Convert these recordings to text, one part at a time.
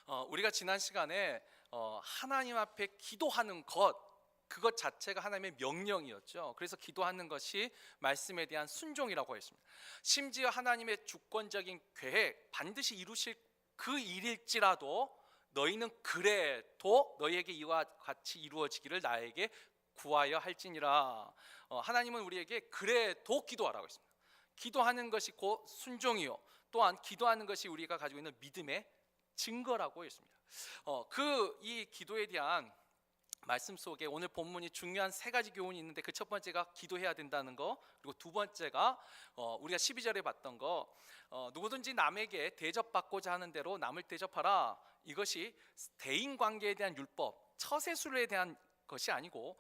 우리가 지난 시간에 하나님 앞에 기도하는 그것 자체가 하나님의 명령이었죠. 그래서 기도하는 것이 말씀에 대한 순종이라고 했습니다. 심지어 하나님의 주권적인 계획 반드시 이루실 그 일일지라도 너희는 그래도 너희에게 이와 같이 이루어지기를 나에게 구하여 할지니라. 하나님은 우리에게 그래도 기도하라고 했습니다. 기도하는 것이 곧 순종이요, 또한 기도하는 것이 우리가 가지고 있는 믿음의 증거라고 했습니다. 이 기도에 대한 말씀 속에 오늘 본문이 중요한 세 가지 교훈이 있는데, 그 첫 번째가 기도해야 된다는 거, 그리고 두 번째가 우리가 12절에 봤던 거, 누구든지 남에게 대접받고자 하는 대로 남을 대접하라. 이것이 대인관계에 대한 율법, 처세술에 대한 것이 아니고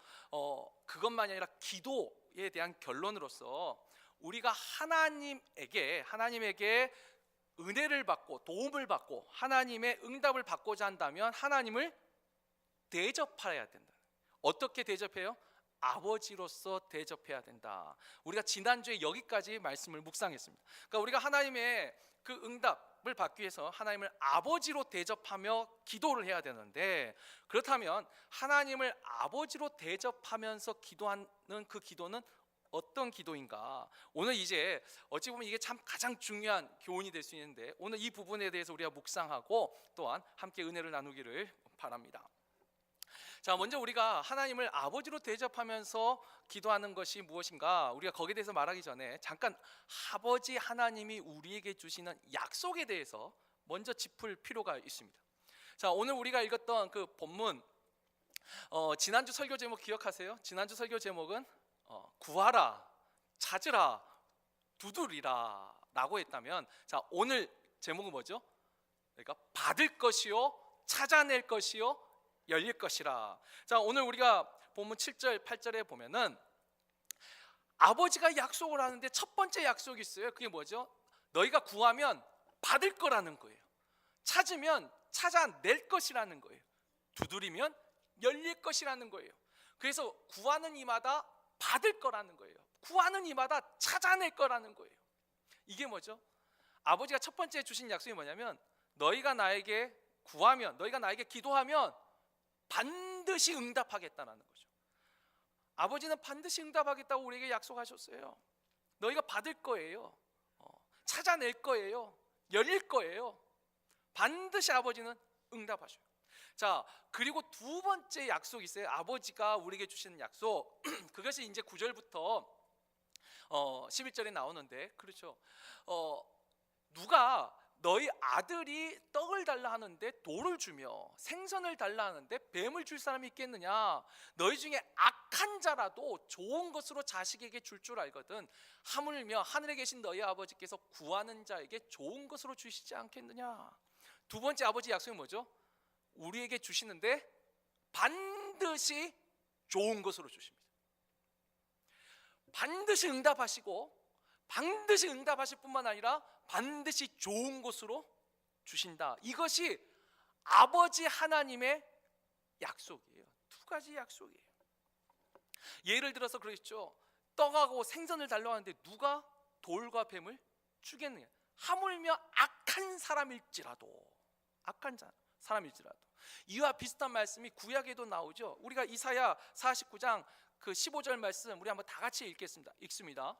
그것만이 아니라 기도에 대한 결론으로서 우리가 하나님에게 은혜를 받고 도움을 받고 하나님의 응답을 받고자 한다면 하나님을 대접해야 된다. 어떻게 대접해요? 아버지로서 대접해야 된다. 우리가 지난주에 여기까지 말씀을 묵상했습니다. 그러니까 우리가 하나님의 그 응답을 받기 위해서 하나님을 아버지로 대접하며 기도를 해야 되는데, 그렇다면 하나님을 아버지로 대접하면서 기도하는 그 기도는 어떤 기도인가? 오늘 이제 어찌 보면 이게 참 가장 중요한 교훈이 될 수 있는데, 오늘 이 부분에 대해서 우리가 묵상하고 또한 함께 은혜를 나누기를 바랍니다. 자, 먼저 우리가 하나님을 아버지로 대접하면서 기도하는 것이 무엇인가? 우리가 거기에 대해서 말하기 전에 잠깐 아버지 하나님이 우리에게 주시는 약속에 대해서 먼저 짚을 필요가 있습니다. 자, 오늘 우리가 읽었던 그 본문, 지난주 설교 제목 기억하세요? 지난주 설교 제목은 구하라, 찾으라, 두드리라 라고 했다면, 자, 오늘 제목은 뭐죠? 그러니까 받을 것이요, 찾아낼 것이요, 열릴 것이라. 자, 오늘 우리가 본문 7절 8절에 보면은 아버지가 약속을 하는데 첫 번째 약속이 있어요. 그게 뭐죠? 너희가 구하면 받을 거라는 거예요. 찾으면 찾아낼 것이라는 거예요. 두드리면 열릴 것이라는 거예요. 그래서 구하는 이마다 받을 거라는 거예요. 구하는 이마다 찾아낼 거라는 거예요. 이게 뭐죠? 아버지가 첫 번째 주신 약속이 뭐냐면, 너희가 나에게 구하면, 너희가 나에게 기도하면 반드시 응답하겠다는 거죠. 아버지는 반드시 응답하겠다고 우리에게 약속하셨어요. 너희가 받을 거예요. 찾아낼 거예요. 열릴 거예요. 반드시 아버지는 응답하셔요. 자, 그리고 두 번째 약속이 있어요. 아버지가 우리에게 주시는 약속. 그것이 이제 9절부터 11절에 나오는데, 그렇죠. 누가 너희 아들이 떡을 달라 하는데 돌을 주며 생선을 달라 하는데 뱀을 줄 사람이 있겠느냐? 너희 중에 악한 자라도 좋은 것으로 자식에게 줄 줄 알거든 하물며 하늘에 계신 너희 아버지께서 구하는 자에게 좋은 것으로 주시지 않겠느냐? 두 번째 아버지 약속이 뭐죠? 우리에게 주시는데 반드시 좋은 것으로 주십니다. 반드시 응답하시고, 반드시 응답하실 뿐만 아니라 반드시 좋은 것으로 주신다. 이것이 아버지 하나님의 약속이에요. 두 가지 약속이에요. 예를 들어서 그러겠죠. 떡하고 생선을 달라고 하는데 누가 돌과 뱀을 주겠느냐? 하물며 악한 사람일지라도, 악한 사람일지라도. 이와 비슷한 말씀이 구약에도 나오죠. 우리가 이사야 49장 그 15절 말씀 우리 한번 다 같이 읽습니다.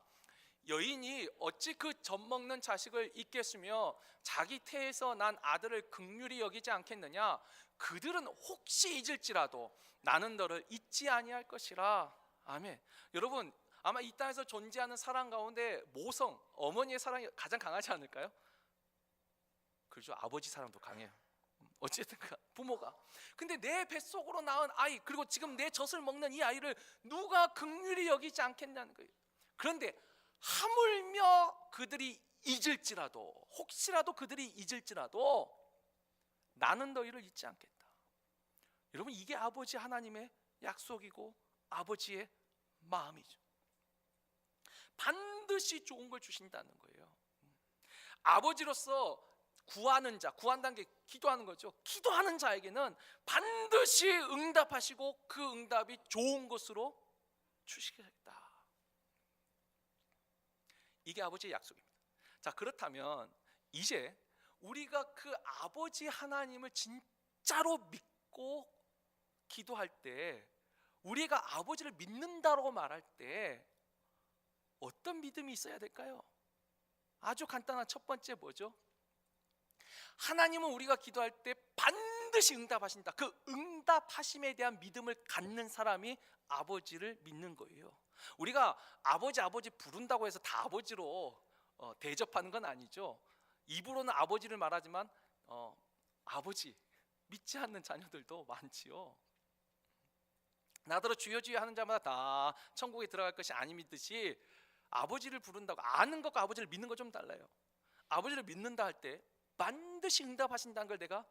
여인이 어찌 그 젖먹는 자식을 잊겠으며 자기 태에서 난 아들을 긍휼히 여기지 않겠느냐? 그들은 혹시 잊을지라도 나는 너를 잊지 아니할 것이라. 아멘. 여러분, 아마 이 땅에서 존재하는 사랑 가운데 모성, 어머니의 사랑이 가장 강하지 않을까요? 그렇죠. 아버지 사랑도 강해요. 어쨌든 부모가. 근데 내 뱃속으로 낳은 아이, 그리고 지금 내 젖을 먹는 이 아이를 누가 긍휼히 여기지 않겠냐는 거예요. 그런데 하물며 그들이 잊을지라도, 혹시라도 그들이 잊을지라도 나는 너희를 잊지 않겠다. 여러분, 이게 아버지 하나님의 약속이고 아버지의 마음이죠. 반드시 좋은 걸 주신다는 거예요. 아버지로서 구하는 자, 구한다는 게 기도하는 거죠. 기도하는 자에게는 반드시 응답하시고 그 응답이 좋은 것으로 주시겠다. 이게 아버지의 약속입니다. 자, 그렇다면 이제 우리가 그 아버지 하나님을 진짜로 믿고 기도할 때, 우리가 아버지를 믿는다고 말할 때 어떤 믿음이 있어야 될까요? 아주 간단한 첫 번째 뭐죠? 하나님은 우리가 기도할 때 반드시 응답하신다. 그 응답하심에 대한 믿음을 갖는 사람이 아버지를 믿는 거예요. 우리가 아버지 부른다고 해서 다 아버지로 대접하는 건 아니죠. 입으로는 아버지를 말하지만 아버지 믿지 않는 자녀들도 많지요. 나더러 주여 주여 하는 자마다 다 천국에 들어갈 것이 아님이듯이 아버지를 부른다고, 아는 것과 아버지를 믿는 거 좀 달라요. 아버지를 믿는다 할 때 반드시 응답하신다는 걸 내가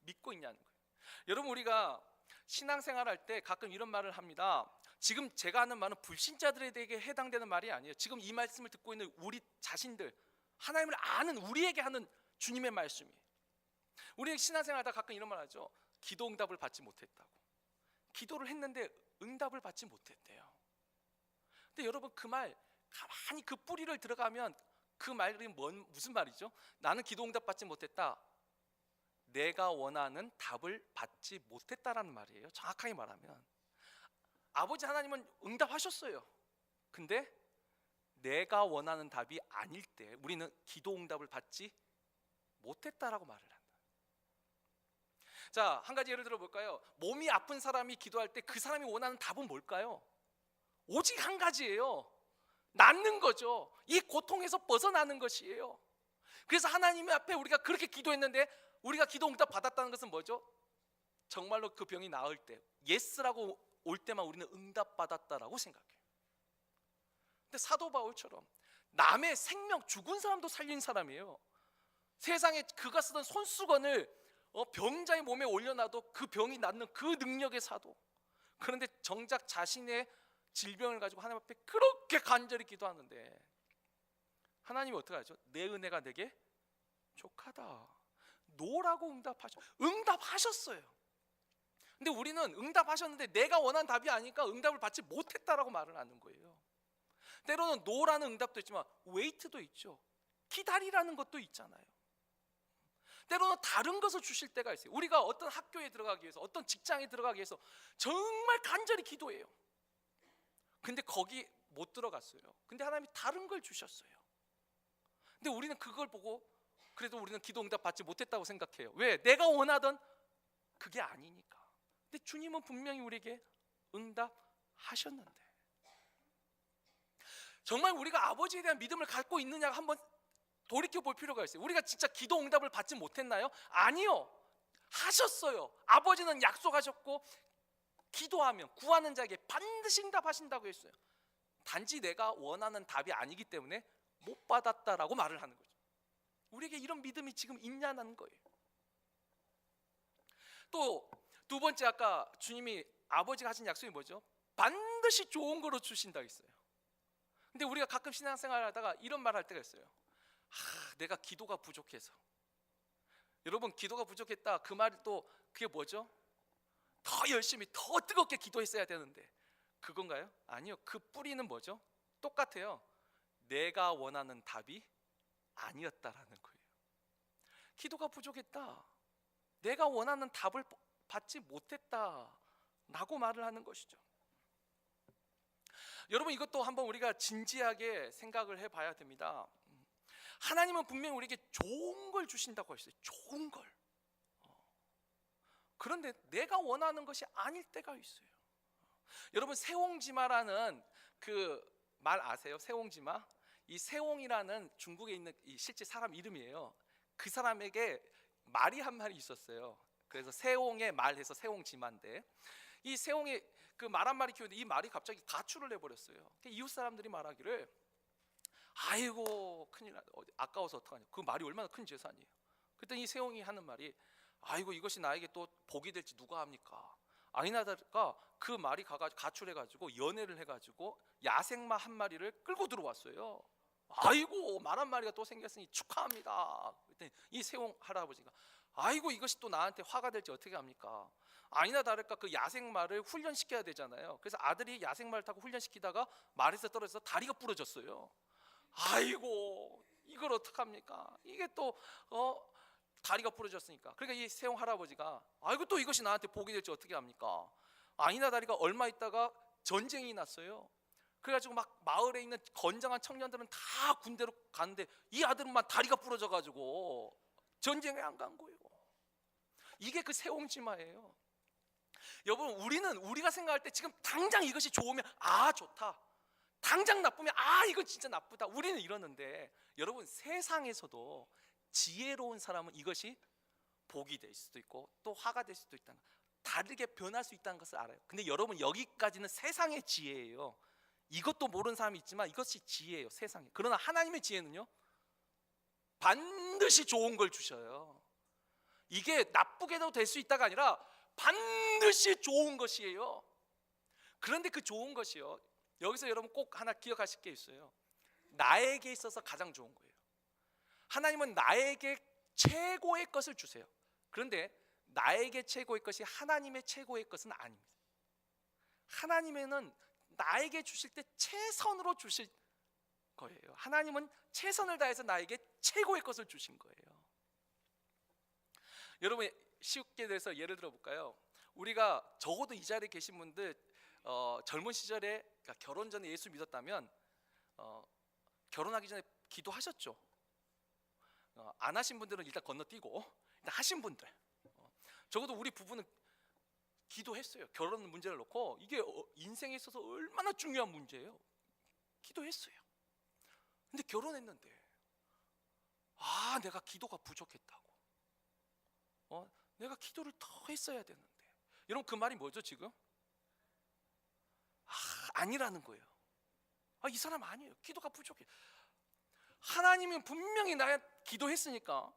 믿고 있냐는 거예요. 여러분, 우리가 신앙생활 할 때 가끔 이런 말을 합니다. 지금 제가 하는 말은 불신자들에게 해당되는 말이 아니에요. 지금 이 말씀을 듣고 있는 우리 자신들, 하나님을 아는 우리에게 하는 주님의 말씀이에요. 우리 신앙생활 하다 가끔 이런 말 하죠. 기도 응답을 받지 못했다고. 기도를 했는데 응답을 받지 못했대요. 근데 여러분, 그 말 가만히 그 뿌리를 들어가면 그 말이 무슨 말이죠? 나는 기도 응답 받지 못했다. 내가 원하는 답을 받지 못했다라는 말이에요. 정확하게 말하면 아버지 하나님은 응답하셨어요. 근데 내가 원하는 답이 아닐 때 우리는 기도 응답을 받지 못했다라고 말을 한다. 자, 한 가지 예를 들어 볼까요? 몸이 아픈 사람이 기도할 때 그 사람이 원하는 답은 뭘까요? 오직 한 가지예요. 낫는 거죠. 이 고통에서 벗어나는 것이에요. 그래서 하나님 앞에 우리가 그렇게 기도했는데 우리가 기도 응답 받았다는 것은 뭐죠? 정말로 그 병이 나을 때 예스라고 올 때만 우리는 응답 받았다라고 생각해요. 근데 사도 바울처럼 남의 생명, 죽은 사람도 살린 사람이에요. 세상에 그가 쓰던 손수건을 병자의 몸에 올려놔도 그 병이 낫는 그 능력의 사도. 그런데 정작 자신의 질병을 가지고 하나님 앞에 그렇게 간절히 기도하는데 하나님이 어떻게 하죠? 내 은혜가 내게 족하다. 노라고 응답하셨어요. 근데 우리는 응답하셨는데 내가 원한 답이 아니니까 응답을 받지 못했다라고 말을 하는 거예요. 때로는 노라는 응답도 있지만 웨이트도 있죠. 기다리라는 것도 있잖아요. 때로는 다른 것을 주실 때가 있어요. 우리가 어떤 학교에 들어가기 위해서, 어떤 직장에 들어가기 위해서 정말 간절히 기도해요. 근데 거기 못 들어갔어요. 근데 하나님이 다른 걸 주셨어요. 근데 우리는 그걸 보고 그래도 우리는 기도 응답 받지 못했다고 생각해요. 왜? 내가 원하던 그게 아니니까. 근데 주님은 분명히 우리에게 응답하셨는데, 정말 우리가 아버지에 대한 믿음을 갖고 있느냐 한번 돌이켜 볼 필요가 있어요. 우리가 진짜 기도 응답을 받지 못했나요? 아니요, 하셨어요. 아버지는 약속하셨고 기도하면 구하는 자에게 반드시 응답하신다고 했어요. 단지 내가 원하는 답이 아니기 때문에 못 받았다라고 말을 하는 거죠. 우리에게 이런 믿음이 지금 있냐는 거예요. 또 두 번째, 아까 주님이 아버지가 하신 약속이 뭐죠? 반드시 좋은 거로 주신다고 했어요. 근데 우리가 가끔 신앙생활 하다가 이런 말 할 때가 있어요. 내가 기도가 부족해서. 여러분, 기도가 부족했다 그 말이 또 그게 뭐죠? 더 열심히 더 뜨겁게 기도했어야 되는데 그건가요? 아니요. 그 뿌리는 뭐죠? 똑같아요. 내가 원하는 답이 아니었다라는 거예요. 기도가 부족했다, 내가 원하는 답을 받지 못했다라고 말을 하는 것이죠. 여러분, 이것도 한번 우리가 진지하게 생각을 해봐야 됩니다. 하나님은 분명히 우리에게 좋은 걸 주신다고 했어요. 좋은 걸. 그런데 내가 원하는 것이 아닐 때가 있어요. 여러분, 세옹지마라는 그 말 아세요? 세옹지마? 이 세옹이라는 중국에 있는 이 실제 사람 이름이에요. 그 사람에게 말이 한 마리 있었어요. 그래서 세옹의 말해서 세옹지마인데, 이 세옹이 그 말 한 마리 키우는데 이 말이 갑자기 가출을 해버렸어요. 이웃 사람들이 말하기를, 아이고 큰일 났다, 아까워서 어떡하냐, 그 말이 얼마나 큰 재산이에요. 그랬더니 이 세옹이 하는 말이, 아이고 이것이 나에게 또 복이 될지 누가 합니까? 아니나 다를까 그 말이 가출해가지고 연애를 해가지고 야생마 한 마리를 끌고 들어왔어요. 아이고 말 한 마리가 또 생겼으니 축하합니다. 그랬더니 이 세옹 할아버지가, 아이고 이것이 또 나한테 화가 될지 어떻게 합니까? 아니나 다를까 그 야생마를 훈련시켜야 되잖아요. 그래서 아들이 야생마를 타고 훈련시키다가 말에서 떨어져서 다리가 부러졌어요. 아이고 이걸 어떡합니까? 이게 또 다리가 부러졌으니까. 그러니까 이 세홍 할아버지가 아이고 또 이것이 나한테 복이 될지 어떻게 합니까? 아니나 다리가 얼마 있다가 전쟁이 났어요. 그래가지고 막 마을에 있는 건장한 청년들은 다 군대로 가는데 이 아들만 다리가 부러져가지고 전쟁에 안 간 거예요. 이게 그 세홍지마예요. 여러분, 우리가 생각할 때 지금 당장 이것이 좋으면 아 좋다, 당장 나쁘면 아 이거 진짜 나쁘다, 우리는 이러는데 여러분, 세상에서도 지혜로운 사람은 이것이 복이 될 수도 있고 또 화가 될 수도 있다는, 다르게 변할 수 있다는 것을 알아요. 근데 여러분, 여기까지는 세상의 지혜예요. 이것도 모르는 사람이 있지만 이것이 지혜예요, 세상에. 그러나 하나님의 지혜는요, 반드시 좋은 걸 주셔요. 이게 나쁘게도 될 수 있다가 아니라 반드시 좋은 것이에요. 그런데 그 좋은 것이요, 여기서 여러분 꼭 하나 기억하실 게 있어요. 나에게 있어서 가장 좋은 거예요. 하나님은 나에게 최고의 것을 주세요. 그런데 나에게 최고의 것이 하나님의 최고의 것은 아닙니다. 하나님은 나에게 주실 때 최선으로 주실 거예요. 하나님은 최선을 다해서 나에게 최고의 것을 주신 거예요. 여러분, 쉽게 돼서 예를 들어 볼까요? 우리가 적어도 이 자리에 계신 분들 젊은 시절에, 그러니까 결혼 전에 예수 믿었다면 결혼하기 전에 기도하셨죠? 안 하신 분들은 일단 건너뛰고, 일단 하신 분들, 적어도 우리 부부는 기도했어요. 결혼 문제를 놓고 이게 인생에 있어서 얼마나 중요한 문제예요. 기도했어요. 근데 결혼했는데 내가 기도가 부족했다고, 내가 기도를 더 했어야 되는데. 여러분, 그 말이 뭐죠 지금? 아니라는 거예요. 이 사람 아니에요. 기도가 부족해. 하나님은 분명히 나의 기도했으니까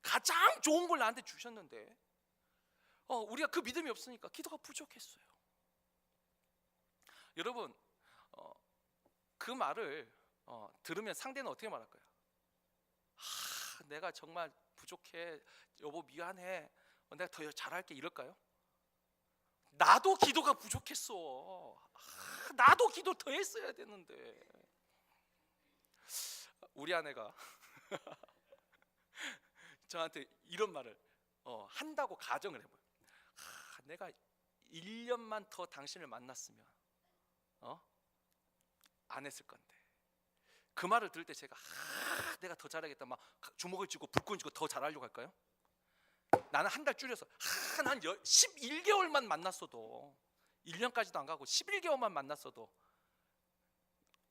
가장 좋은 걸 나한테 주셨는데 우리가 그 믿음이 없으니까 기도가 부족했어요. 여러분, 그 말을 들으면 상대는 어떻게 말할까요? 내가 정말 부족해, 여보 미안해, 내가 더 잘할게, 이럴까요? 나도 기도가 부족했어. 나도 기도 더 했어야 되는데. 우리 아내가 저한테 이런 말을 한다고 가정을 해봐요. 내가 1년만 더 당신을 만났으면 안 했을 건데. 그 말을 들을 때 제가 내가 더 잘하겠다 막 주먹을 쥐고 불끈 쥐고 더 잘하려고 할까요? 나는 한 달 줄여서 한 11개월만 만났어도, 1년까지도 안 가고 11개월만 만났어도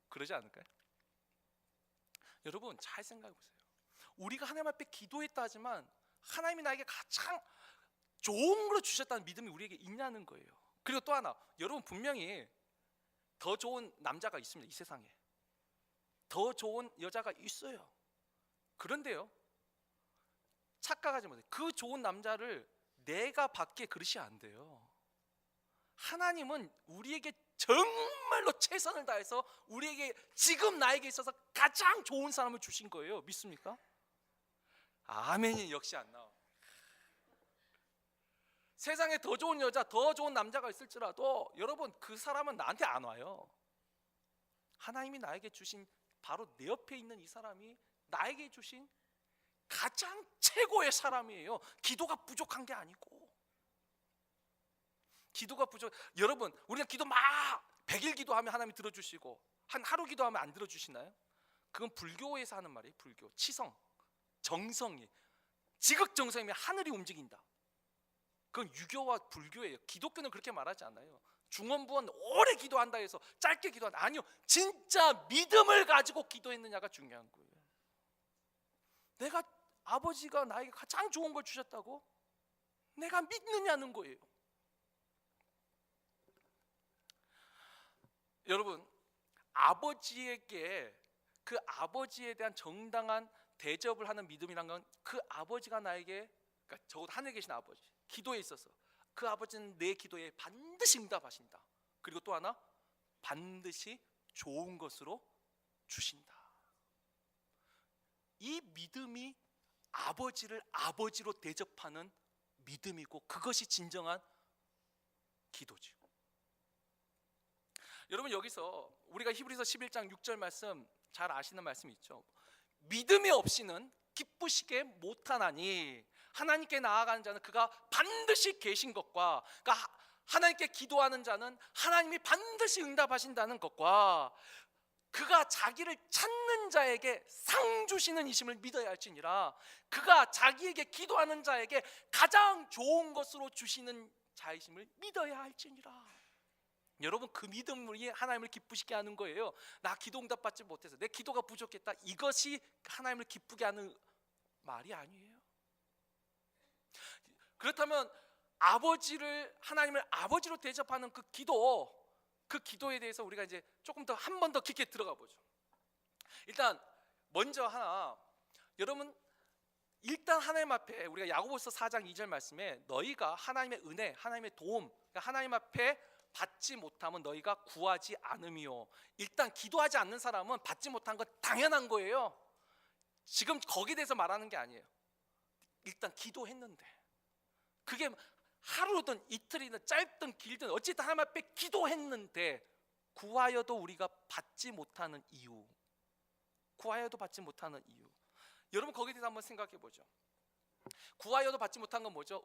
그러지 않을까요? 여러분, 잘 생각해 보세요. 우리가 하나님 앞에 기도했다 하지만 하나님이 나에게 가장 좋은 걸 주셨다는 믿음이 우리에게 있냐는 거예요. 그리고 또 하나, 여러분 분명히 더 좋은 남자가 있습니다. 이 세상에 더 좋은 여자가 있어요. 그런데요, 착각하지 마세요. 그 좋은 남자를 내가 받기에 그릇이 안 돼요. 하나님은 우리에게 정말로 최선을 다해서 우리에게 지금 나에게 있어서 가장 좋은 사람을 주신 거예요. 믿습니까? 아멘이 역시 안 나와. 세상에 더 좋은 여자, 더 좋은 남자가 있을지라도 여러분, 그 사람은 나한테 안 와요. 하나님이 나에게 주신, 바로 내 옆에 있는 이 사람이 나에게 주신 가장 최고의 사람이에요. 기도가 부족한 게 아니고. 기도가 부족. 여러분, 우리가 기도 막 100일 기도하면 하나님이 들어주시고 한 하루 기도하면 안 들어주시나요? 그건 불교에서 하는 말이에요. 불교, 치성, 정성이, 지극정성이면 하늘이 움직인다. 그건 유교와 불교예요. 기독교는 그렇게 말하지 않아요. 중원부원 오래 기도한다 해서 짧게 기도한다, 아니요. 진짜 믿음을 가지고 기도했느냐가 중요한 거예요. 내가, 아버지가 나에게 가장 좋은 걸 주셨다고 내가 믿느냐는 거예요. 여러분, 아버지에게, 그 아버지에 대한 정당한 대접을 하는 믿음이란 건 그 아버지가 나에게, 그러니까 적어도 하늘에 계신 아버지, 기도에 있어서 그 아버지는 내 기도에 반드시 응답하신다. 그리고 또 하나, 반드시 좋은 것으로 주신다. 이 믿음이 아버지를 아버지로 대접하는 믿음이고, 그것이 진정한 기도죠. 여러분, 여기서 우리가 히브리서 11장 6절 말씀 잘 아시는 말씀이 있죠. 믿음이 없이는 기쁘시게 못하나니 하나님께 나아가는 자는 그가 반드시 계신 것과, 그러니까 하나님께 기도하는 자는 하나님이 반드시 응답하신다는 것과, 그가 자기를 찾는 자에게 상 주시는 이심을 믿어야 할지니라. 그가 자기에게 기도하는 자에게 가장 좋은 것으로 주시는 자이심을 믿어야 할지니라. 여러분, 그 믿음이 하나님을 기쁘시게 하는 거예요. 나 기도 응답받지 못해서 내 기도가 부족했다, 이것이 하나님을 기쁘게 하는 말이 아니에요. 그렇다면 하나님을 아버지로 대접하는 그 기도에 대해서 우리가 이제 조금 더 한 번 더 깊게 들어가 보죠. 일단 먼저 여러분, 일단 하나님 앞에, 우리가 야고보서 4장 2절 말씀에 너희가 하나님의 은혜, 하나님의 도움, 그러니까 하나님 앞에 받지 못하면 너희가 구하지 않음이요. 일단 기도하지 않는 사람은 받지 못한 건 당연한 거예요. 지금 거기에 대해서 말하는 게 아니에요. 일단 기도했는데, 그게 하루든 이틀이든 짧든 길든 어쨌든 하나님 앞에 기도했는데 구하여도 우리가 받지 못하는 이유, 여러분 거기에 대해서 한번 생각해 보죠. 구하여도 받지 못한 건 뭐죠?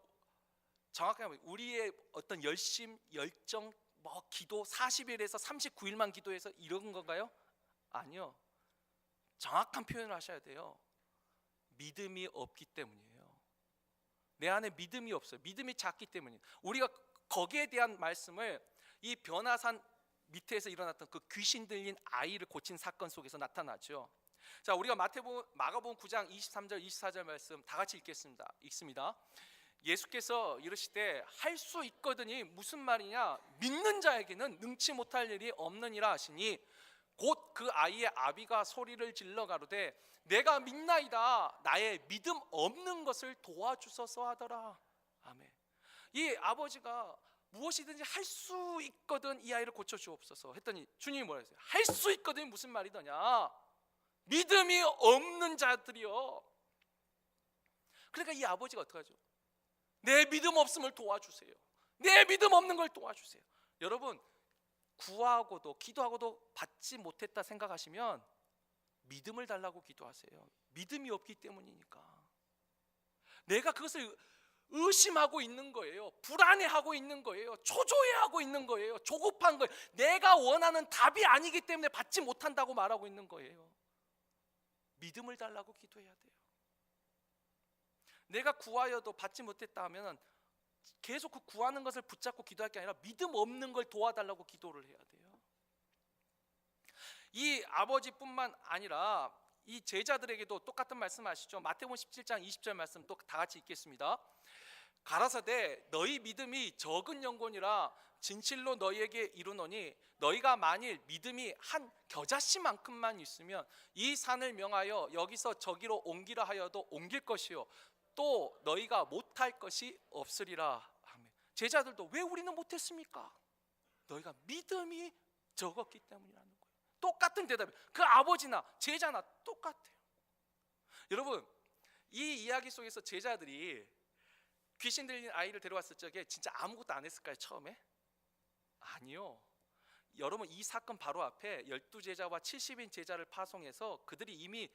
정확하게 우리의 어떤 열심, 열정, 기도 40일에서 39일만 기도해서 이런 건가요? 아니요. 정확한 표현을 하셔야 돼요. 믿음이 없기 때문이에요. 내 안에 믿음이 없어요. 믿음이 작기 때문이에요. 우리가 거기에 대한 말씀을 이 변화산 밑에서 일어났던 그 귀신 들린 아이를 고친 사건 속에서 나타나죠. 자, 우리가 마가복음 9장 23절 24절 말씀 다 같이 읽습니다. 예수께서 이르시되 할 수 있거든이 무슨 말이냐, 믿는 자에게는 능치 못할 일이 없느니라 하시니 곧 그 아이의 아비가 소리를 질러 가로되 내가 믿나이다, 나의 믿음 없는 것을 도와주소서 하더라. 아멘. 이 아버지가 무엇이든지 할 수 있거든 이 아이를 고쳐주옵소서 했더니 주님이 뭐라 했어요? 할 수 있거든 무슨 말이더냐, 믿음이 없는 자들이요. 그러니까 이 아버지가 어떡하죠? 내 믿음 없음을 도와주세요. 내 믿음 없는 걸 도와주세요. 여러분, 구하고도 기도하고도 받지 못했다 생각하시면 믿음을 달라고 기도하세요. 믿음이 없기 때문이니까. 내가 그것을 의심하고 있는 거예요. 불안해하고 있는 거예요. 초조해하고 있는 거예요. 조급한 거예요. 내가 원하는 답이 아니기 때문에 받지 못한다고 말하고 있는 거예요. 믿음을 달라고 기도해야 돼요. 내가 구하여도 받지 못했다 하면 계속 그 구하는 것을 붙잡고 기도할 게 아니라 믿음 없는 걸 도와달라고 기도를 해야 돼요. 이 아버지뿐만 아니라 이 제자들에게도 똑같은 말씀 아시죠? 마태복음 17장 20절 말씀 또 다 같이 읽겠습니다. 가라사대 너희 믿음이 적은 영혼이라 진실로 너희에게 이르노니 너희가 만일 믿음이 한 겨자씨만큼만 있으면 이 산을 명하여 여기서 저기로 옮기라 하여도 옮길 것이요 또 너희가 못할 것이 없으리라. 아멘. 제자들도 왜 우리는 못했습니까? 너희가 믿음이 적었기 때문이라는 거예요. 똑같은 대답이에요. 그 아버지나 제자나 똑같아요. 여러분, 이 이야기 속에서 제자들이 귀신 들린 아이를 데려왔을 적에 진짜 아무것도 안 했을까요? 처음에? 아니요. 여러분, 이 사건 바로 앞에 12제자와 70인 제자를 파송해서 그들이 이미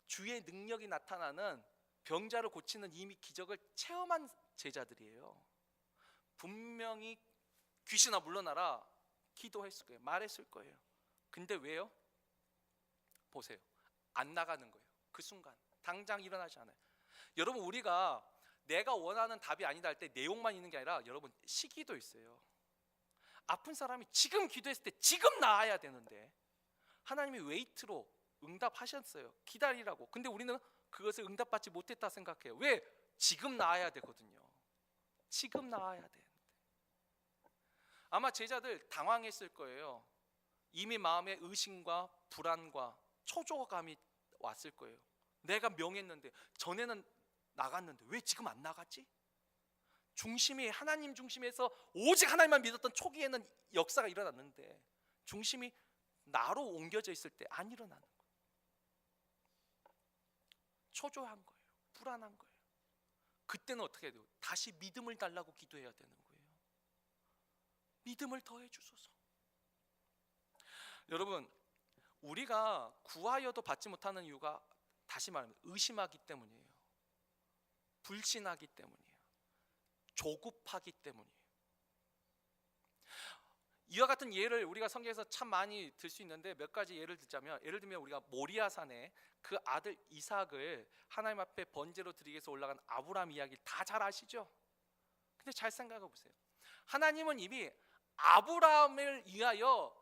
주의 능력이 나타나는 병자를 고치는 이미 기적을 체험한 제자들이에요. 분명히 귀신아 물러나라 기도했을 거예요. 말했을 거예요. 근데 왜요? 보세요. 안 나가는 거예요. 그 순간 당장 일어나지 않아요. 여러분, 우리가 내가 원하는 답이 아니다 할 때 내용만 있는 게 아니라 여러분 시기도 있어요. 아픈 사람이 지금 기도했을 때 지금 나아야 되는데 하나님이 웨이트로 응답하셨어요. 기다리라고. 근데 우리는 그것을 응답받지 못했다 생각해요. 왜? 지금 나아야 되거든요. 지금 나아야 되는데. 아마 제자들 당황했을 거예요. 이미 마음에 의심과 불안과 초조감이 왔을 거예요. 내가 명했는데, 전에는 나갔는데 왜 지금 안 나갔지? 중심이 하나님 중심에서 오직 하나님만 믿었던 초기에는 역사가 일어났는데 중심이 나로 옮겨져 있을 때 안 일어나는 거예요. 초조한 거예요. 불안한 거예요. 그때는 어떻게 해야 돼요? 다시 믿음을 달라고 기도해야 되는 거예요. 믿음을 더해 주소서. 여러분, 우리가 구하여도 받지 못하는 이유가 다시 말하면 의심하기 때문이에요. 불신하기 때문이에요. 조급하기 때문이에요. 이와 같은 예를 우리가 성경에서 참 많이 들 수 있는데 몇 가지 예를 들자면, 예를 들면 우리가 모리아산에 그 아들 이삭을 하나님 앞에 번제로 드리기 위해서 올라간 아브라함 이야기를 다 잘 아시죠? 근데 잘 생각해 보세요. 하나님은 이미 아브라함을 위하여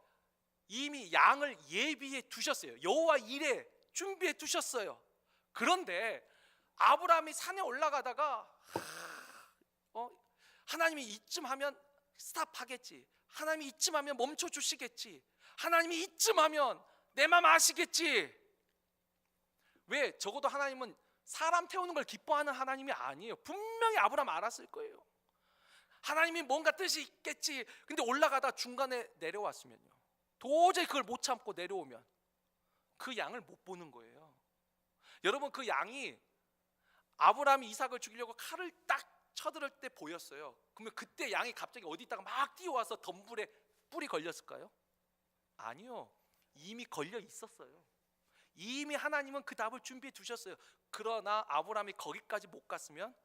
이미 양을 예비해 두셨어요. 여호와 일에 준비해 두셨어요. 그런데 아브라함이 산에 올라가다가 하나님이 이쯤 하면 스탑하겠지, 하나님이 이쯤 하면 멈춰 주시겠지, 하나님이 이쯤 하면 내 맘 아시겠지. 왜? 적어도 하나님은 사람 태우는 걸 기뻐하는 하나님이 아니에요. 분명히 아브라함 알았을 거예요. 하나님이 뭔가 뜻이 있겠지. 근데 올라가다 중간에 내려왔으면요, 도저히 그걸 못 참고 내려오면 그 양을 못 보는 거예요. 여러분, 그 양이 아브라함이 이삭을 죽이려고 칼을 딱 쳐들을 때 보였어요. 그러면 그때 양이 갑자기 어디 있다가 막 뛰어와서 덤불에 뿔이 걸렸을까요? 아니요, 이미 걸려 있었어요. 이미 하나님은 그 답을 준비해 두셨어요. 그러나 아브라함이 거기까지 못 갔으면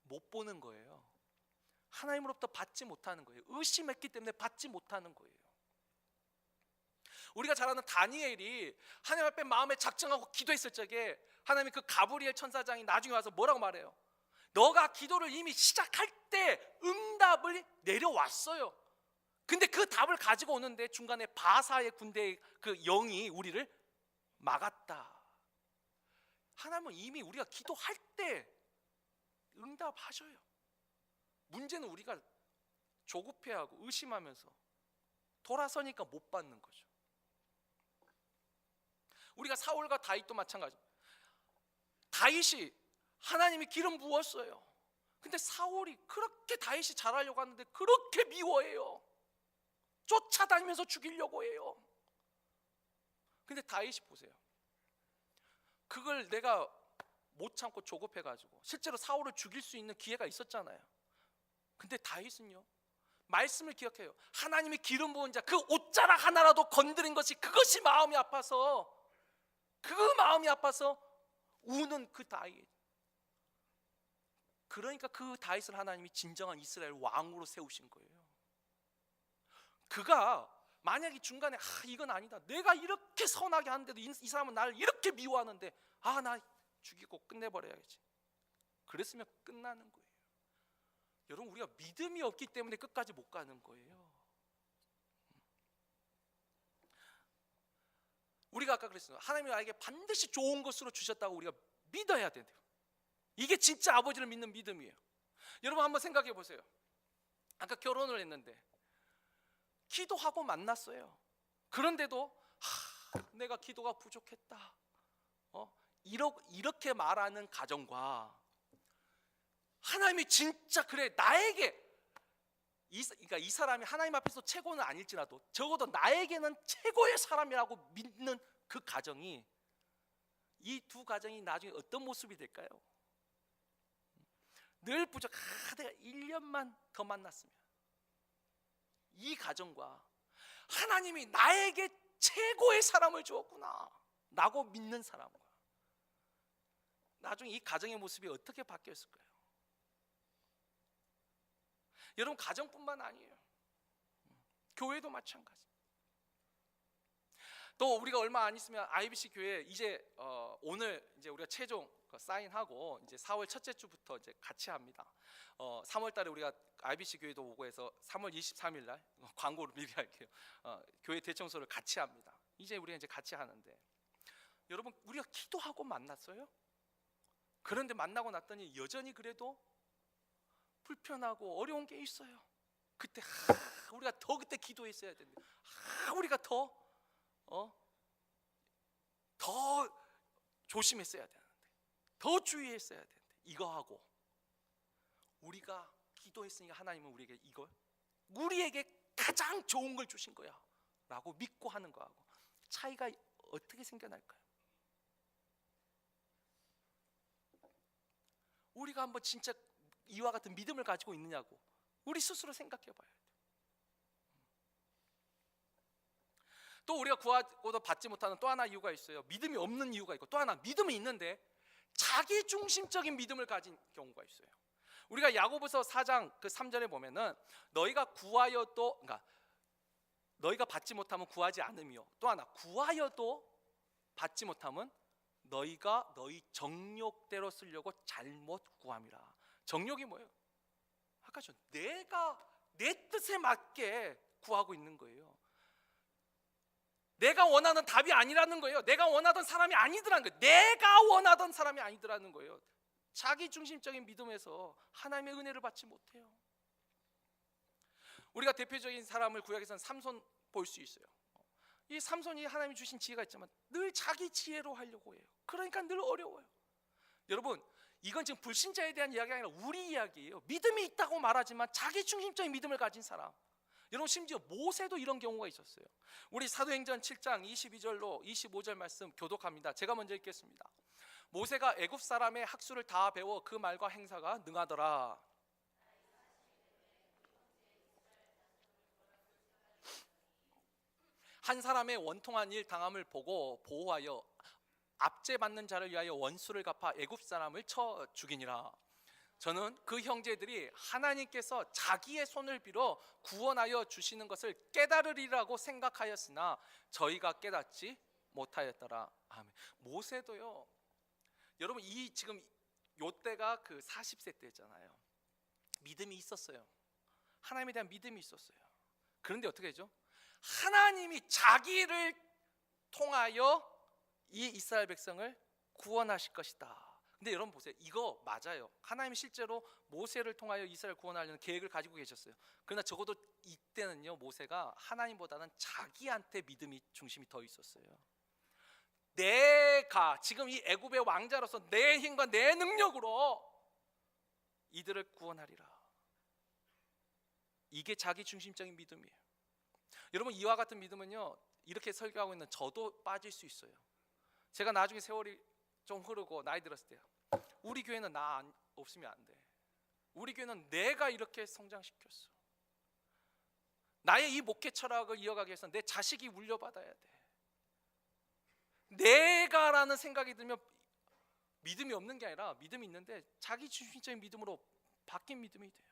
못 보는 거예요. 하나님으로부터 받지 못하는 거예요. 의심했기 때문에 받지 못하는 거예요. 우리가 잘 아는 다니엘이 하나님 앞에 마음에 작정하고 기도했을 적에 하나님이 그 가브리엘 천사장이 나중에 와서 뭐라고 말해요? 너가 기도를 이미 시작할 때 응답을 내려왔어요. 근데 그 답을 가지고 오는데 중간에 바사의 군대의 그 영이 우리를 막았다. 하나님은 이미 우리가 기도할 때 응답하셔요. 문제는 우리가 조급해하고 의심하면서 돌아서니까 못 받는 거죠. 우리가 사울과 다윗도 마찬가지입니다. 다윗이 하나님이 기름 부었어요. 근데 사울이 그렇게 다윗이 잘하려고 하는데 그렇게 미워해요. 쫓아다니면서 죽이려고 해요. 근데 다윗이 보세요. 그걸 내가 못 참고 조급해가지고 실제로 사울을 죽일 수 있는 기회가 있었잖아요. 근데 다윗은요, 말씀을 기억해요. 하나님이 기름 부은 자 그 옷자락 하나라도 건드린 것이, 그것이 마음이 아파서, 그 마음이 아파서 우는 그 다윗. 그러니까 그 다윗을 하나님이 진정한 이스라엘 왕으로 세우신 거예요. 그가 만약에 중간에 이건 아니다, 내가 이렇게 선하게 하는데도 이 사람은 나를 이렇게 미워하는데 나 죽이고 끝내버려야지, 그랬으면 끝나는 거예요. 여러분, 우리가 믿음이 없기 때문에 끝까지 못 가는 거예요. 우리가 아까 그랬어요. 하나님이 나에게 반드시 좋은 것으로 주셨다고 우리가 믿어야 돼요. 이게 진짜 아버지를 믿는 믿음이에요. 여러분, 한번 생각해 보세요. 아까 결혼을 했는데 기도하고 만났어요. 그런데도 내가 기도가 부족했다, 이렇게 말하는 가정과 하나님이 진짜 그래 나에게 그러니까 이 사람이 하나님 앞에서 최고는 아닐지라도 적어도 나에게는 최고의 사람이라고 믿는 그 가정이, 이 두 가정이 나중에 어떤 모습이 될까요? 늘 부족, 내가 1년만 더 만났으면, 이 가정과 하나님이 나에게 최고의 사람을 주었구나 라고 믿는 사람과 나중에 이 가정의 모습이 어떻게 바뀌었을까요? 여러분, 가정뿐만 아니에요. 교회도 마찬가지. 또 우리가 얼마 안 있으면 IBC 교회 이제 오늘 이제 우리가 최종 사인하고 이제 4월 첫째 주부터 이제 같이 합니다. 3월 달에 우리가 IBC 교회도 오고 해서 3월 23일 날 광고를 미리 할게요. 교회 대청소를 같이 합니다. 이제 우리가 이제 같이 하는데, 여러분, 우리가 기도하고 만났어요? 그런데 만나고 났더니 여전히 그래도 불편하고 어려운 게 있어요. 그때 우리가 더 그때 기도했어야 되는데, 우리가 더 조심했어야 되는데, 더 주의했어야 되는데, 이거 하고 우리가 기도했으니까 하나님은 우리에게 이걸, 우리에게 가장 좋은 걸 주신 거야 라고 믿고 하는 거하고 차이가 어떻게 생겨날까요? 우리가 한번 진짜 이와 같은 믿음을 가지고 있느냐고 우리 스스로 생각해 봐야 돼요. 또 우리가 구하고도 받지 못하는 또 하나 이유가 있어요. 믿음이 없는 이유가 있고, 또 하나 믿음이 있는데 자기 중심적인 믿음을 가진 경우가 있어요. 우리가 야고보서 4장 그 3절에 보면은 너희가 구하여도, 그러니까 너희가 받지 못하면 구하지 않으며, 또 하나 구하여도 받지 못하면 너희가 너희 정욕대로 쓰려고 잘못 구함이라. 정욕이 뭐예요? 아까 내가 내 뜻에 맞게 구하고 있는 거예요. 내가 원하는 답이 아니라는 거예요. 내가 원하던 사람이 아니더라는 거예요. 내가 원하던 사람이 아니더라는 거예요. 자기 중심적인 믿음에서 하나님의 은혜를 받지 못해요. 우리가 대표적인 사람을 구약에서는 삼손 볼 수 있어요. 이 삼손이 하나님이 주신 지혜가 있지만 늘 자기 지혜로 하려고 해요. 그러니까 늘 어려워요. 여러분, 이건 지금 불신자에 대한 이야기가 아니라 우리 이야기예요. 믿음이 있다고 말하지만 자기 중심적인 믿음을 가진 사람. 여러분, 심지어 모세도 이런 경우가 있었어요. 우리 사도행전 7장 22절로 25절 말씀 교독합니다. 제가 먼저 읽겠습니다. 모세가 애굽 사람의 학수를 다 배워 그 말과 행사가 능하더라. 한 사람의 원통한 일 당함을 보고 보호하여 압제받는 자를 위하여 원수를 갚아 애굽 사람을 쳐 죽이니라. 저는 그 형제들이 하나님께서 자기의 손을 빌어 구원하여 주시는 것을 깨달으리라고 생각하였으나 저희가 깨닫지 못하였더라. 아멘. 모세도요, 여러분, 이 지금 요 때가 그 40세 때잖아요. 믿음이 있었어요. 하나님에 대한 믿음이 있었어요. 그런데 어떻게 되죠? 하나님이 자기를 통하여 이 이스라엘 백성을 구원하실 것이다. 근데 여러분 보세요. 이거 맞아요. 하나님이 실제로 모세를 통하여 이스라엘 구원하려는 계획을 가지고 계셨어요. 그러나 적어도 이때는요, 모세가 하나님보다는 자기한테 믿음이 중심이 더 있었어요. 내가 지금 이 애굽의 왕자로서 내 힘과 내 능력으로 이들을 구원하리라. 이게 자기 중심적인 믿음이에요. 여러분, 이와 같은 믿음은요, 이렇게 설교하고 있는 저도 빠질 수 있어요. 제가 나중에 세월이 좀 흐르고 나이 들었을 때요, 우리 교회는 나 없으면 안 돼. 우리 교회는 내가 이렇게 성장시켰어. 나의 이 목회 철학을 이어가기 위해서 내 자식이 물려받아야 돼. 내가라는 생각이 들면 믿음이 없는 게 아니라 믿음이 있는데 자기 중심적인 믿음으로 바뀐 믿음이 돼요.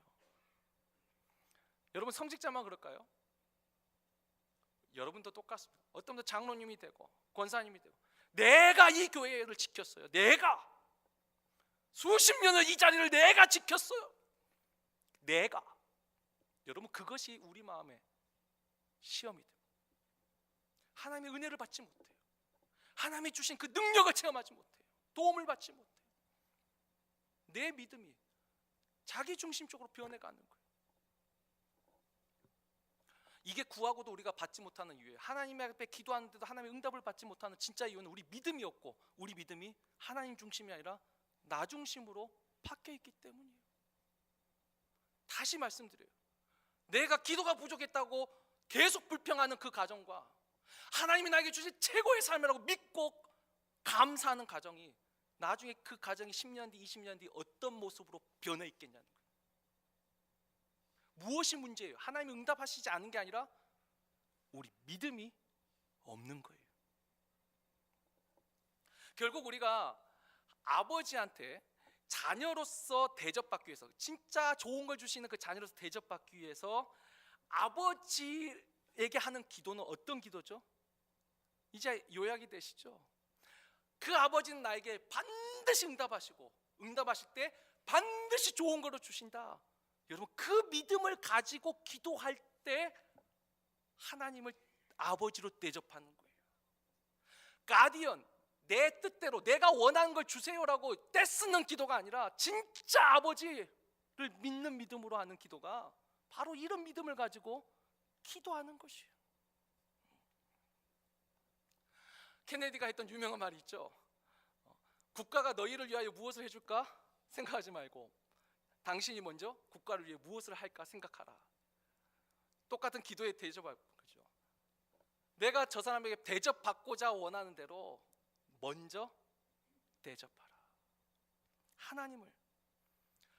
여러분, 성직자만 그럴까요? 여러분도 똑같습니다. 어떤 분도 장로님이 되고 권사님이 되고 내가 이 교회를 지켰어요. 내가 수십 년을 이 자리를 내가 지켰어요. 내가. 여러분, 그것이 우리 마음의 시험이 돼요. 하나님의 은혜를 받지 못해요. 하나님이 주신 그 능력을 체험하지 못해요. 도움을 받지 못해요. 내 믿음이 자기 중심적으로 변해가는 거예요. 이게 구하고도 우리가 받지 못하는 이유예요. 하나님 앞에 기도하는데도 하나님의 응답을 받지 못하는 진짜 이유는 우리 믿음이 없고, 우리 믿음이 하나님 중심이 아니라 나 중심으로 바뀌어 있기 때문이에요. 다시 말씀드려요. 내가 기도가 부족했다고 계속 불평하는 그 가정과 하나님이 나에게 주신 최고의 삶이라고 믿고 감사하는 가정이 나중에 그 가정이 10년 뒤, 20년 뒤 어떤 모습으로 변해 있겠냐는 거예요. 무엇이 문제예요? 하나님이 응답하시지 않은 게 아니라 우리 믿음이 없는 거예요. 결국 우리가 아버지한테 자녀로서 대접받기 위해서, 진짜 좋은 걸 주시는 그 자녀로서 대접받기 위해서 아버지에게 하는 기도는 어떤 기도죠? 이제 요약이 되시죠? 그 아버지는 나에게 반드시 응답하시고, 응답하실 때 반드시 좋은 거로 주신다. 여러분, 그 믿음을 가지고 기도할 때 하나님을 아버지로 대접하는 거예요. 가디언, 내 뜻대로 내가 원하는 걸 주세요라고 떼쓰는 기도가 아니라 진짜 아버지를 믿는 믿음으로 하는 기도가 바로 이런 믿음을 가지고 기도하는 것이에요. 케네디가 했던 유명한 말이 있죠. 국가가 너희를 위하여 무엇을 해줄까 생각하지 말고 당신이 먼저 국가를 위해 무엇을 할까 생각하라. 똑같은 기도에 대접할 거죠. 내가 저 사람에게 대접받고자 원하는 대로 먼저 대접하라.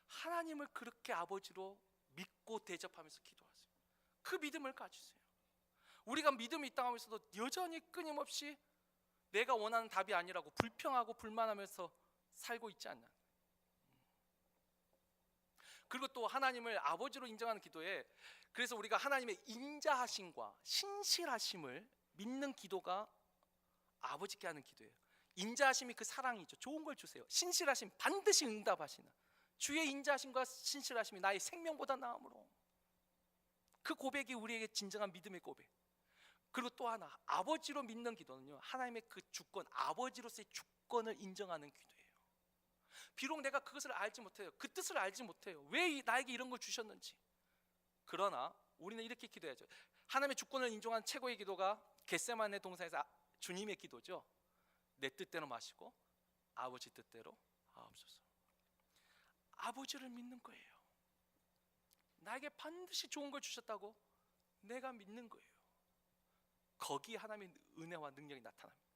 하나님을 그렇게 아버지로 믿고 대접하면서 기도하세요. 그 믿음을 가지세요. 우리가 믿음이 있다 하면서도 여전히 끊임없이 내가 원하는 답이 아니라고 불평하고 불만하면서 살고 있지 않나. 그리고 또 하나님을 아버지로 인정하는 기도에, 그래서 우리가 하나님의 인자하심과 신실하심을 믿는 기도가 아버지께 하는 기도예요. 인자하심이 그 사랑이죠. 좋은 걸 주세요. 신실하심 반드시 응답하시는 주의 인자하심과 신실하심이 나의 생명보다 나음으로, 그 고백이 우리에게 진정한 믿음의 고백. 그리고 또 하나, 아버지로 믿는 기도는요, 하나님의 그 주권, 아버지로서의 주권을 인정하는 기도예요. 비록 내가 그것을 알지 못해요. 그 뜻을 알지 못해요. 왜 나에게 이런 걸 주셨는지. 그러나 우리는 이렇게 기도해야죠. 하나님의 주권을 인정한 최고의 기도가 겟세마네 동산에서 주님의 기도죠. 내 뜻대로 마시고 아버지 뜻대로 하옵소서. 아버지를 믿는 거예요. 나에게 반드시 좋은 걸 주셨다고 내가 믿는 거예요. 거기에 하나님의 은혜와 능력이 나타납니다.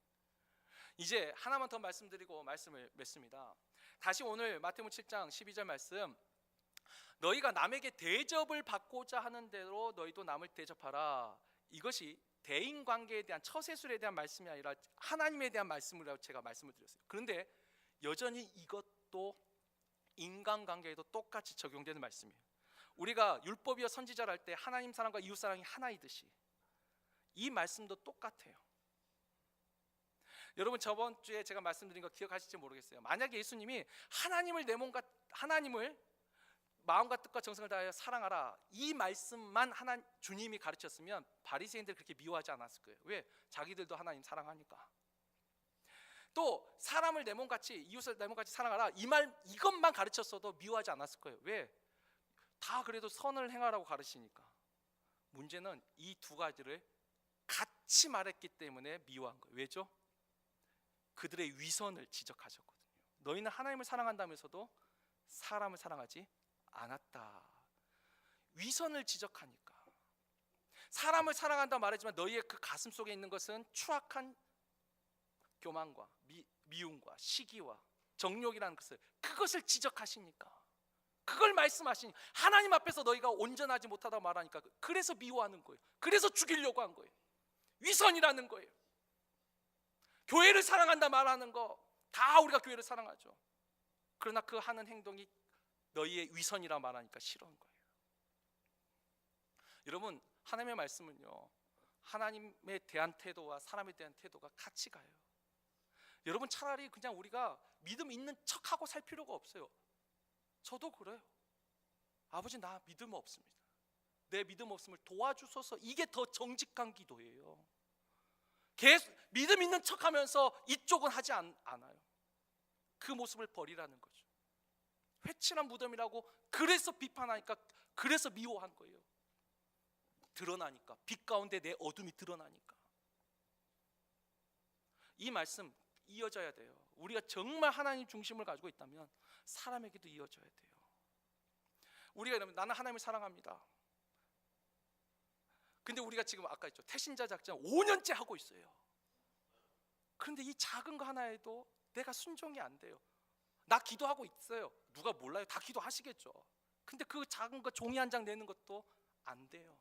이제 하나만 더 말씀드리고 말씀을 맺습니다. 다시 오늘 마태복음 7장 12절 말씀, 너희가 남에게 대접을 받고자 하는 대로 너희도 남을 대접하라. 이것이 대인관계에 대한, 처세술에 대한 말씀이 아니라 하나님에 대한 말씀이라고 제가 말씀을 드렸어요. 그런데 여전히 이것도 인간관계에도 똑같이 적용되는 말씀이에요. 우리가 율법이여 선지자를 할 때 하나님 사랑과 이웃 사랑이 하나이듯이 이 말씀도 똑같아요. 여러분, 저번 주에 제가 말씀드린 거 기억하실지 모르겠어요. 만약에 예수님이 하나님을 마음과 뜻과 정성을 다하여 사랑하라, 이 말씀만 주님이 가르쳤으면 바리새인들 그렇게 미워하지 않았을 거예요. 왜? 자기들도 하나님 사랑하니까. 또 사람을 내 몸같이, 이웃을 내 몸같이 사랑하라, 이것만 가르쳤어도 미워하지 않았을 거예요. 왜? 다 그래도 선을 행하라고 가르치니까. 문제는 이 두 가지를 같이 말했기 때문에 미워한 거예요. 왜죠? 그들의 위선을 지적하셨거든요. 너희는 하나님을 사랑한다면서도 사람을 사랑하지 않았다. 위선을 지적하니까. 사람을 사랑한다 말했지만 너희의 그 가슴 속에 있는 것은 추악한 교만과 미움과 시기와 정욕이라는 그것을 지적하시니까, 그걸 말씀하시니, 하나님 앞에서 너희가 온전하지 못하다고 말하니까 그래서 미워하는 거예요. 그래서 죽이려고 한 거예요. 위선이라는 거예요. 교회를 사랑한다 말하는 거 다 우리가 교회를 사랑하죠. 그러나 그 하는 행동이 너희의 위선이라 말하니까 싫어한 거예요. 여러분, 하나님의 말씀은요, 하나님에 대한 태도와 사람에 대한 태도가 같이 가요. 여러분, 차라리 그냥 우리가 믿음 있는 척하고 살 필요가 없어요. 저도 그래요. 아버지, 나 믿음 없습니다. 내 믿음 없음을 도와주소서. 이게 더 정직한 기도예요. 계속 믿음 있는 척하면서 이쪽은 하지 않아요. 그 모습을 버리라는 거죠. 회칠한 무덤이라고 그래서 비판하니까, 그래서 미워한 거예요. 드러나니까, 빛 가운데 내 어둠이 드러나니까. 이 말씀 이어져야 돼요. 우리가 정말 하나님 중심을 가지고 있다면 사람에게도 이어져야 돼요. 우리가 이러면 나는 하나님을 사랑합니다. 근데 우리가 지금 아까 했죠, 태신자 작전 5년째 하고 있어요. 그런데 이 작은 거 하나에도 내가 순종이 안 돼요. 나 기도하고 있어요. 누가 몰라요? 다 기도하시겠죠. 근데 그 작은 거 종이 한 장 내는 것도 안 돼요.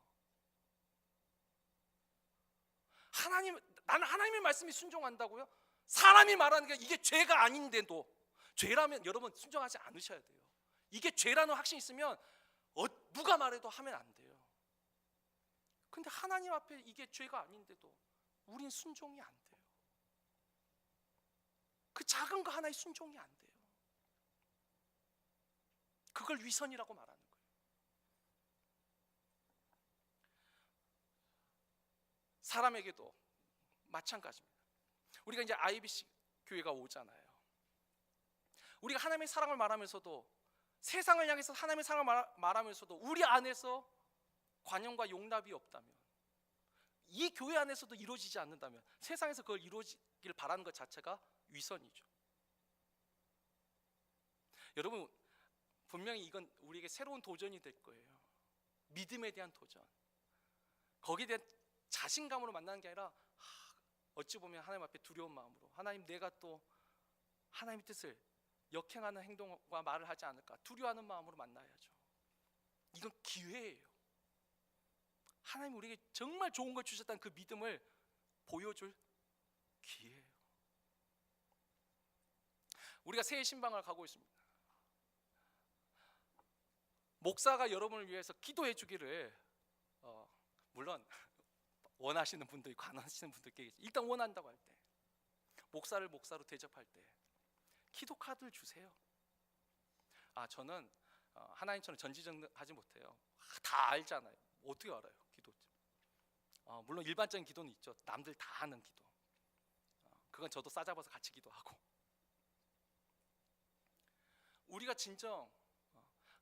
나는 하나님의 말씀이 순종한다고요? 사람이 말하는 게 이게 죄가 아닌데도, 죄라면 여러분 순종하지 않으셔야 돼요. 이게 죄라는 확신이 있으면 누가 말해도 하면 안 돼요. 근데 하나님 앞에 이게 죄가 아닌데도 우린 순종이 안 돼요. 그 작은 거 하나에 순종이 안 돼요. 그걸 위선이라고 말하는 거예요. 사람에게도 마찬가지입니다. 우리가 이제 IBC 교회가 오잖아요. 우리가 하나님의 사랑을 말하면서도, 세상을 향해서 하나님의 사랑을 말하면서도 우리 안에서 관용과 용납이 없다면, 이 교회 안에서도 이루어지지 않는다면, 세상에서 그걸 이루어지길 바라는 것 자체가 위선이죠. 여러분, 분명히 이건 우리에게 새로운 도전이 될 거예요. 믿음에 대한 도전. 거기에 대한 자신감으로 만나는 게 아니라 어찌 보면 하나님 앞에 두려운 마음으로, 하나님, 내가 또 하나님의 뜻을 역행하는 행동과 말을 하지 않을까 두려워하는 마음으로 만나야죠. 이건 기회예요. 하나님 우리에게 정말 좋은 걸 주셨다는 그 믿음을 보여줄 기회예요. 우리가 새해 신방을 가고 있습니다. 목사가 여러분을 위해서 기도해 주기를 물론 원하시는 분도 있고 안 하시는 분들께 일단 원한다고 할 때, 목사를 목사로 대접할 때 기도 카드를 주세요. 저는 하나님처럼 전지전능하지 못해요. 다 알잖아요. 어떻게 알아요? 기도. 물론 일반적인 기도는 있죠. 남들 다 하는 기도. 그건 저도 싸잡아서 같이 기도하고. 우리가 진정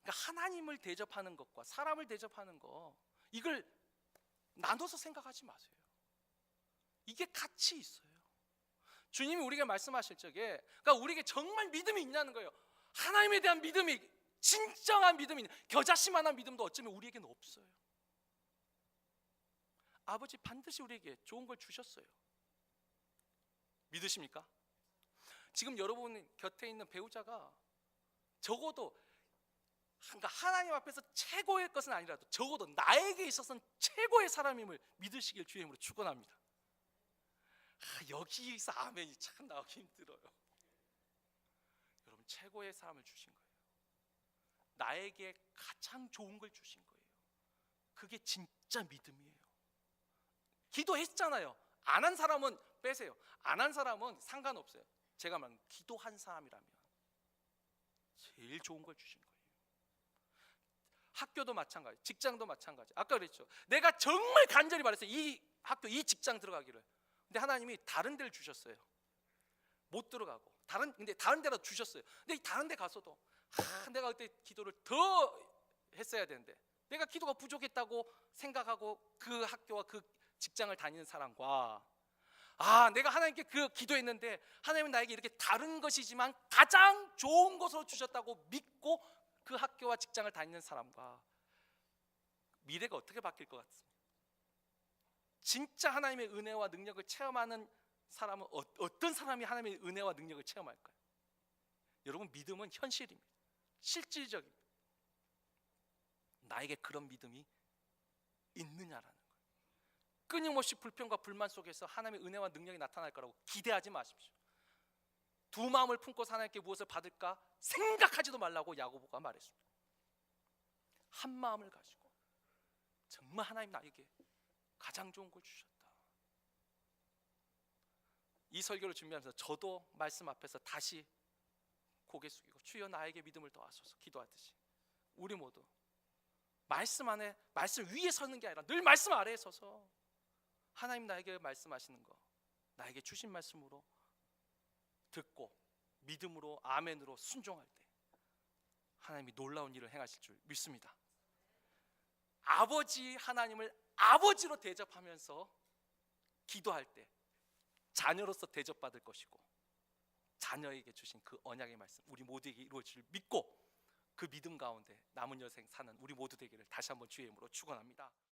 그러니까 하나님을 대접하는 것과 사람을 대접하는 거, 이걸 나눠서 생각하지 마세요. 이게 같이 있어요. 주님이 우리에게 말씀하실 적에, 그러니까 우리에게 정말 믿음이 있냐는 거예요. 하나님에 대한 믿음이, 진정한 믿음이, 겨자씨만한 믿음도 어쩌면 우리에게는 없어요. 아버지 반드시 우리에게 좋은 걸 주셨어요. 믿으십니까? 지금 여러분 곁에 있는 배우자가 적어도, 그러니까 하나님 앞에서 최고의 것은 아니라도 적어도 나에게 있어서는 최고의 사람임을 믿으시길 주의 이름으로 축원합니다. 여기서 아멘이 참 나오기 힘들어요. 여러분, 최고의 사람을 주신 거예요. 나에게 가장 좋은 걸 주신 거예요. 그게 진짜 믿음이에요. 기도했잖아요. 안 한 사람은 빼세요. 안 한 사람은 상관없어요. 제가 말한 기도한 사람이라면 제일 좋은 걸 주신 거예요. 학교도 마찬가지, 직장도 마찬가지. 아까 그랬죠. 내가 정말 간절히 바랬어요. 이 학교, 이 직장 들어가기를. 근데 하나님이 다른 데를 주셨어요. 못 들어가고 근데 다른 데라도 주셨어요. 근데 다른 데 가서도 내가 그때 기도를 더 했어야 되는데, 내가 기도가 부족했다고 생각하고 그 학교와 그 직장을 다니는 사람과, 내가 하나님께 그 기도했는데 하나님은 나에게 이렇게 다른 것이지만 가장 좋은 것으로 주셨다고 믿고 그 학교와 직장을 다니는 사람과, 미래가 어떻게 바뀔 것 같습니까? 진짜 하나님의 은혜와 능력을 체험하는 사람은 어떤 사람이 하나님의 은혜와 능력을 체험할까요? 여러분, 믿음은 현실입니다. 실질적입니다. 나에게 그런 믿음이 있느냐라는 거예요. 끊임없이 불평과 불만 속에서 하나님의 은혜와 능력이 나타날 거라고 기대하지 마십시오. 두 마음을 품고 하나님께 무엇을 받을까 생각하지도 말라고 야고보가 말했습니다. 한 마음을 가지고 정말 하나님 나에게 가장 좋은 걸 주셨다. 이 설교를 준비하면서 저도 말씀 앞에서 다시 고개 숙이고 주여 나에게 믿음을 더하소서 기도하듯이, 우리 모두 말씀 안에, 말씀 위에 서는 게 아니라 늘 말씀 아래에 서서 하나님 나에게 말씀하시는 거, 나에게 주신 말씀으로 듣고 믿음으로 아멘으로 순종할 때 하나님이 놀라운 일을 행하실 줄 믿습니다. 아버지 하나님을 아버지로 대접하면서 기도할 때 자녀로서 대접받을 것이고, 자녀에게 주신 그 언약의 말씀 우리 모두에게 이루어질 줄 믿고, 그 믿음 가운데 남은 여생 사는 우리 모두 되기를 다시 한번 주의 이름으로 축원합니다.